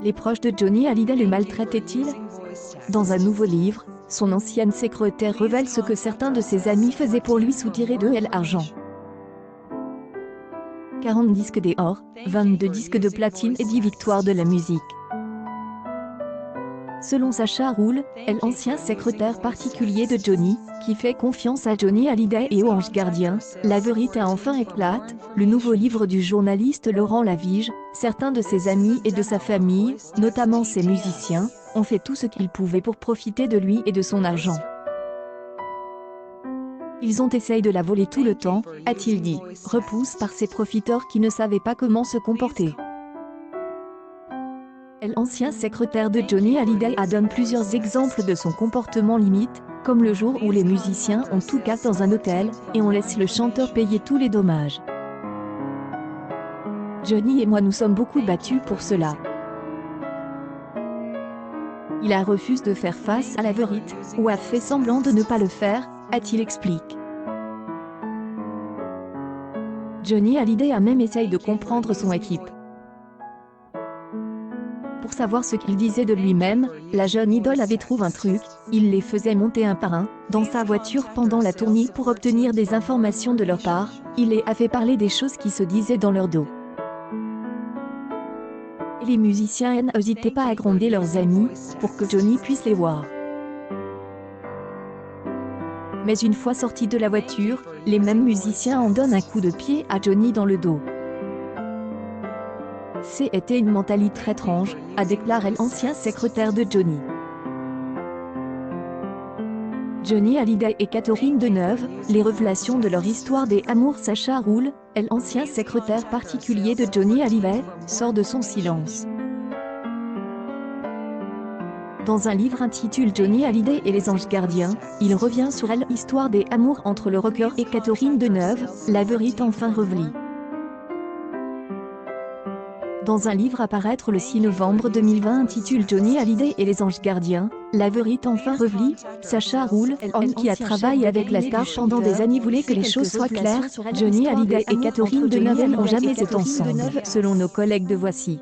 Les proches de Johnny Hallyday le maltraitaient-ils? Dans un nouveau livre, son ancienne secrétaire révèle ce que certains de ses amis faisaient pour lui soutirer de l'argent. 40 disques d'or, 22 disques de platine et 10 victoires de la musique. Selon Sacha Roule, l'ancien secrétaire particulier de Johnny, qui fait confiance à Johnny Hallyday et au Ange Gardien, la vérité enfin éclate. Le nouveau livre du journaliste Laurent Lavige, certains de ses amis et de sa famille, notamment ses musiciens, ont fait tout ce qu'ils pouvaient pour profiter de lui et de son argent. Ils ont essayé de la voler tout le temps, a-t-il dit, repoussé par ces profiteurs qui ne savaient pas comment se comporter. L'ancien secrétaire de Johnny Hallyday a donné plusieurs exemples de son comportement limite, comme le jour où les musiciens ont tout cassé dans un hôtel, et on laisse le chanteur payer tous les dommages. Johnny et moi nous sommes beaucoup battus pour cela. Il a refusé de faire face à la vérité, ou a fait semblant de ne pas le faire, a-t-il expliqué. Johnny Hallyday a même essayé de comprendre son équipe. Pour savoir ce qu'il disait de lui-même, la jeune idole avait trouvé un truc, il les faisait monter un par un, dans sa voiture pendant la tournée pour obtenir des informations de leur part, il les a fait parler des choses qui se disaient dans leur dos. Et les musiciens n'hésitaient pas à gronder leurs amis, pour que Johnny puisse les voir. Mais une fois sortis de la voiture, les mêmes musiciens en donnent un coup de pied à Johnny dans le dos. C'était une mentalité très étrange, a déclaré l'ancien secrétaire de Johnny. Johnny Hallyday et Catherine Deneuve, les révélations de leur histoire d'amour. Sacha Roule, l'ancien secrétaire particulier de Johnny Hallyday, sort de son silence. Dans un livre intitulé Johnny Hallyday et les Anges Gardiens, il revient sur l'histoire d'amour entre le rocker et Catherine Deneuve, la vérité enfin révélée. Dans un livre à paraître le 6 novembre 2020 intitulé Johnny Hallyday et les Anges Gardiens, la vérité enfin révélée, Sacha Roule, homme qui a travaillé avec la star pendant des années, voulait que les choses soient claires. Johnny Hallyday et Catherine Deneuve n'ont jamais été ensemble, selon nos collègues de Voici.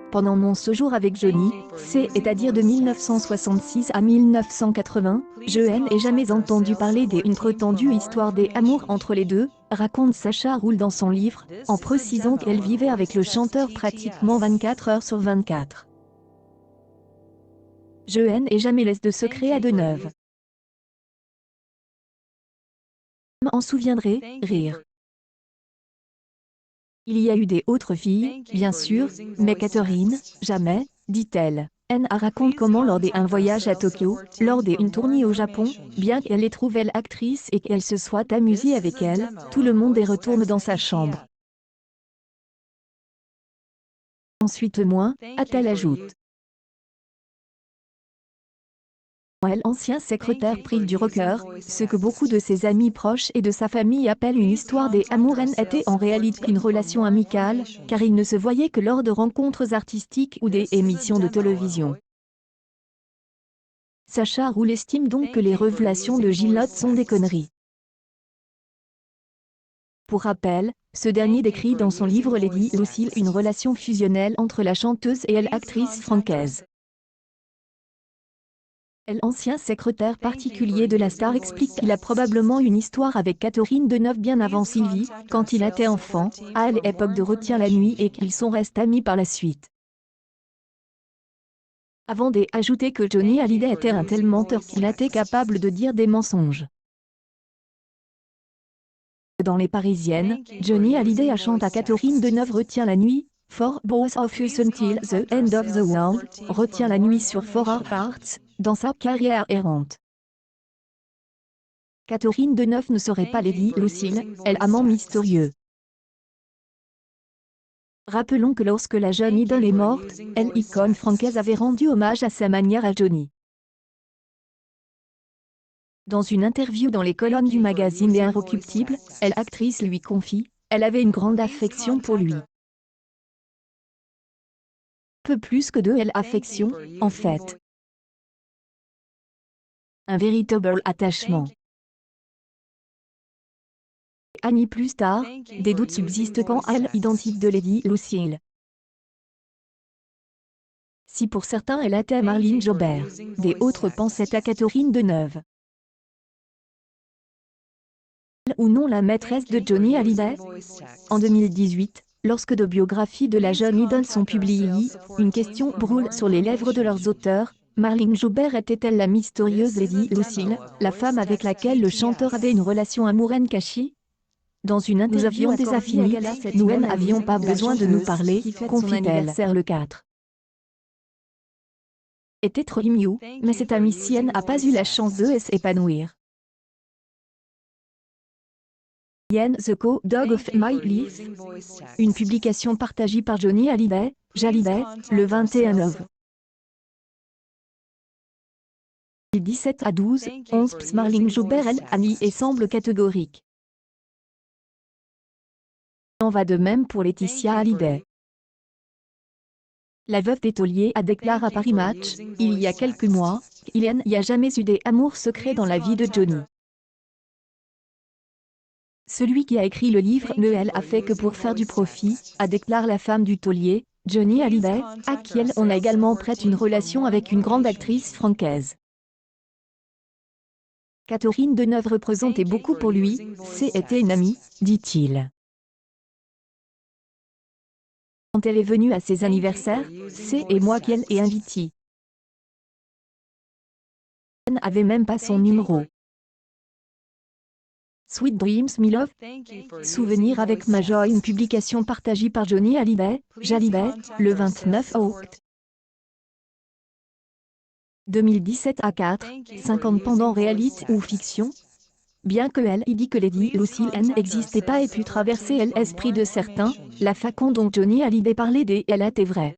Pendant mon séjour avec Johnny, c'est-à-dire de 1966 à 1980, je n'ai jamais entendu parler d'une prétendue histoire d'amour entre les deux, raconte Sacha Roule dans son livre, en précisant qu'elle vivait avec le chanteur pratiquement 24 heures sur 24. Je n'ai jamais laissé de secret à Deneuve. M'en souviendrai, rire. Il y a eu des autres filles, bien sûr, mais Catherine, jamais, dit-elle. A raconte comment lors d'un voyage à Tokyo, lors d'une tournée au Japon, bien qu'elle ait trouvé l'actrice et qu'elle se soit amusée avec elle, tout le monde retourne dans sa chambre. Ensuite moi, a-t-elle ajoute. L'ancien secrétaire pris du rocker, ce que beaucoup de ses amis proches et de sa famille appellent une histoire d'amour n'était en réalité qu'une relation amicale, car ils ne se voyaient que lors de rencontres artistiques ou des émissions de télévision. Sacha Roule estime donc que les révélations de Gillotte sont des conneries. Pour rappel, ce dernier décrit dans son livre Lady Lucille une relation fusionnelle entre la chanteuse et l'actrice française. L'ancien secrétaire particulier de la star explique qu'il a probablement une histoire avec Catherine Deneuve bien avant Sylvie, quand il était enfant, à l'époque de Retiens la nuit, et qu'ils sont restés amis par la suite. Avant d'ajouter que Johnny Hallyday était un tel menteur qu'il était capable de dire des mensonges. Dans Les Parisiennes, Johnny Hallyday a chanté à Catherine Deneuve Retiens la nuit, For Both of Us Until the End of the World, Retiens la nuit sur For Our Hearts, dans sa carrière errante. Catherine Deneuve ne serait pas Lady Lucille, elle amant mystérieux. Rappelons que lorsque la jeune idole est morte, l'icône française avait rendu hommage à sa manière à Johnny. Dans une interview dans les colonnes du magazine Les Inrecuptibles, l'actrice lui confie, elle avait une grande affection pour lui. Peu plus que de l'affection, en fait. Un véritable attachement. Annie plus tard, des doutes subsistent quant à l'identique de Lady Lucille. Si pour certains elle était Marlene Jobert, des autres pensaient à Catherine Deneuve. Ou non la maîtresse de Johnny Hallyday? En 2018, lorsque de biographies de la jeune idole sont publiées, une question brûle sur les lèvres de leurs auteurs. Marlene Jobert était-elle la mystérieuse Lady Lucille, la femme avec laquelle le chanteur avait une relation amoureuse cachée? Dans une interview, nous avions des affinités, nous n'avions pas besoin de nous parler, confie-t-elle. Le 4 était trop mieux, mais cette amitié n'a pas eu la chance de s'épanouir. The Co-Dog of My Life, une publication partagée par Johnny Hallyday, le 21 novembre 2017 à 12-11 Marlene Jobert Annie et semble catégorique. Il en va de même pour Laetitia Hallyday. La veuve des tauliers a déclaré à Paris Match, il y a quelques mois, qu'il n'y a jamais eu d'amour secret dans la vie de Johnny. Celui qui a écrit le livre ne l'a fait que pour faire du profit, a déclaré la femme du taulier, Johnny Hallyday, à qui on a également prête une relation avec une grande actrice française. Catherine Deneuve représentait beaucoup pour lui, c'était une amie, dit-il. Quand elle est venue à ses anniversaires, c'est moi qui l'ai invitée. Elle n'avait même pas son numéro. Sweet Dreams Me Love, Souvenir avec ma joie, une publication partagée par Johnny Hallyday, le 29 août 2017 à 4-50 pendant réalité ou fiction. Bien que elle ait dit que Lady Lucille n'existait pas et pu traverser l'esprit de certains, la façon dont Johnny Hallyday parlait d'elle était vraie.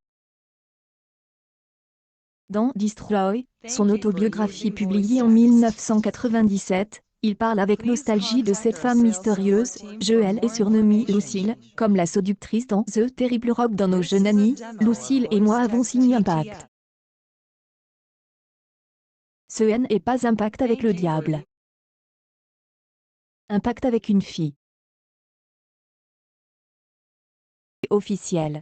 Dans Destroy, son autobiographie publiée en 1997, il parle avec nostalgie de cette femme mystérieuse. Elle est surnommée Lucille, comme la séductrice dans The Terrible Robe dans Nos jeunes années. Lucille et moi avons signé un pacte. Ce n'est pas un pacte avec le diable. Un pacte avec une fille. Officiel.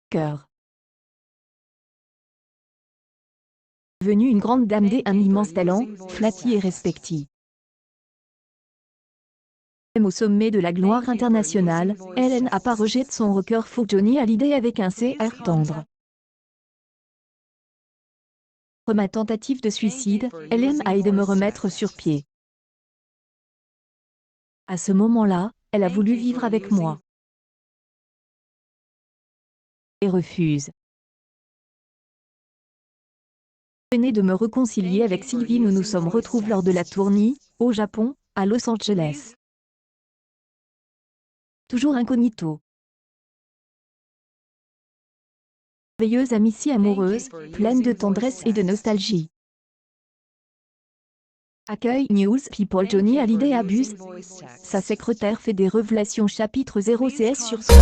Cœur. Devenue une grande dame d'un immense talent, flattée et respectée. Même au sommet de la gloire internationale, elle n'a pas rejeté son record pour Johnny Hallyday avec un CR tendre. Pour ma tentative de suicide, elle a aidé de me remettre sur pied. À ce moment-là, elle a voulu vivre avec moi. Et refuse. Venez de me réconcilier avec Sylvie, nous nous sommes retrouvés lors de la tournée, au Japon, à Los Angeles. Toujours incognito. Merveilleuse amitié amoureuse, pleine de tendresse et de nostalgie. Accueil News People Johnny Hallyday abuse. Sa secrétaire fait des révélations chapitre 0 CS sur son